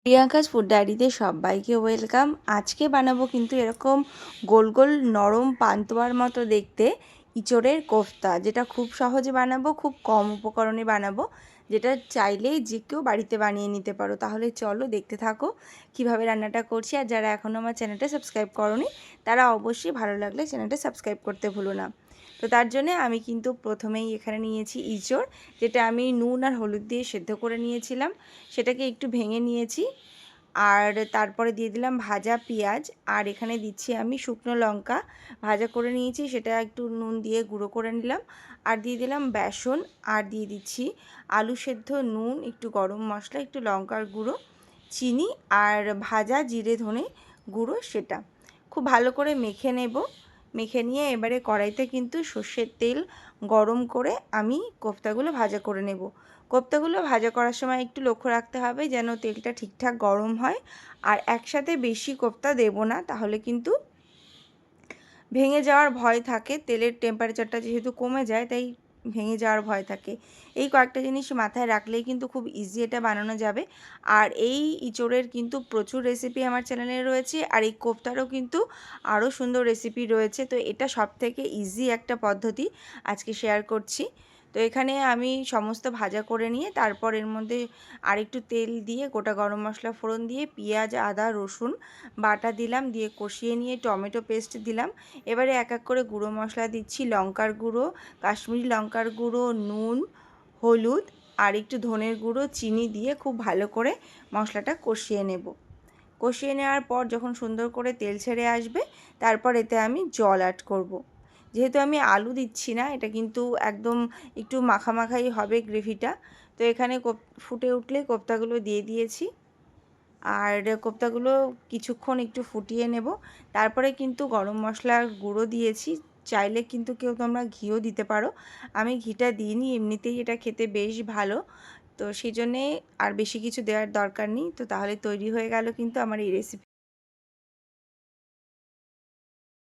Priyanka's food ডায়েরিতে সবাইকে welcome. আজকে বানাবো কিন্তু এরকম গোল গোল নরম পান্তুয়ার মতো দেখতে ইঁচড়ের কোফতা, যেটা খুব সহজে বানাবো, খুব কম উপকরণে বানাবো, যেটা চাইলেই যে কেউ বাড়িতে বানিয়ে নিতে পারো। তাহলে চলো দেখতে থাকো কিভাবে রান্নাটা করছি। আর যারা এখনও আমার চ্যানেলটা সাবস্ক্রাইব করোনি তারা অবশ্যই ভালো লাগলে চ্যানেলটা সাবস্ক্রাইব করতে ভুলো না। তো তার জন্য আমি কিন্তু প্রথমেই এখানে নিয়েছি ইঁচড়, যেটা আমি নুন আর হলুদ দিয়ে সেদ্ধ করে নিয়েছিলাম। সেটাকে একটু ভেঙে নিয়েছি। আর তারপরে দিয়ে দিলাম ভাজা পেঁয়াজ, আর এখানে দিচ্ছি আমি শুকনো লঙ্কা ভাজা করে নিয়েছি, সেটা একটু নুন দিয়ে গুঁড়ো করে নিলাম। আর দিয়ে দিলাম বেসন, আর দিয়ে দিচ্ছি আলু সেদ্ধ, নুন, একটু গরম মশলা, একটু লঙ্কার গুঁড়ো, চিনি আর ভাজা জিরে ধনে গুঁড়ো। সেটা খুব ভালো করে মেখে নেব। মেখে নিয়ে এবারে কড়াইতে কিন্তু সর্ষের তেল গরম করে আমি কোফতাগুলো ভাজা করে নেব। কোফতাগুলো ভাজা করার সময় একটু লক্ষ্য রাখতে হবে যেন তেলটা ঠিকঠাক গরম হয়। আর একসাথে বেশি কোফতা দেব না, তাহলে কিন্তু ভেঙে যাওয়ার ভয় থাকে। তেলের টেম্পারেচারটা যেহেতু কমে যায়, তাই ভেঙে যাওয়ার ভয় থাকে। এই কয়েকটা জিনিস মাথায় রাখলেই কিন্তু খুব ইজি এটা বানানো যাবে। আর এই ইঁচড়ের কিন্তু প্রচুর রেসিপি আমার চ্যানেলে রয়েছে, আর এই কোফতারও কিন্তু আরও সুন্দর রেসিপি রয়েছে। তো এটা সবথেকে ইজি একটা পদ্ধতি আজকে শেয়ার করছি। তো এখানে আমি সমস্ত ভাজা করে নিয়ে তারপর এর মধ্যে আরেকটু তেল দিয়ে গোটা গরম মশলা ফোড়ন দিয়ে পেঁয়াজ, আদা, রসুন বাটা দিলাম, দিয়ে কষিয়ে নিয়ে টমেটো পেস্ট দিলাম। এবারে এক এক করে গুঁড়ো মশলা দিচ্ছি, লঙ্কার গুঁড়ো, কাশ্মীরি লঙ্কার গুঁড়ো, নুন, হলুদ আর একটু ধনের গুঁড়ো, চিনি দিয়ে খুব ভালো করে মশলাটা কষিয়ে নেব। কষিয়ে নেওয়ার পর যখন সুন্দর করে তেল ছেড়ে আসবে, তারপর এতে আমি জল অ্যাড করব। যেহেতু আমি আলু দিচ্ছি না, এটা কিন্তু একদম একটু মাখামাখাই হবে গ্রেভিটা। তো এখানে ফুটে উঠলে কোফতাগুলো দিয়ে দিয়েছি। আর কোফতাগুলো কিছুক্ষণ একটু ফুটিয়ে নেব। তারপরে কিন্তু গরম মশলার গুঁড়ো দিয়েছি। চাইলে কিন্তু কেউ তোমরা ঘিও দিতে পারো, আমি ঘিটা দিইনি, এমনিতেই এটা খেতে বেশ ভালো। তো সেই জন্যে আর বেশি কিছু দেওয়ার দরকার নেই। তো তাহলে তৈরি হয়ে গেল কিন্তু আমার এই রেসিপি।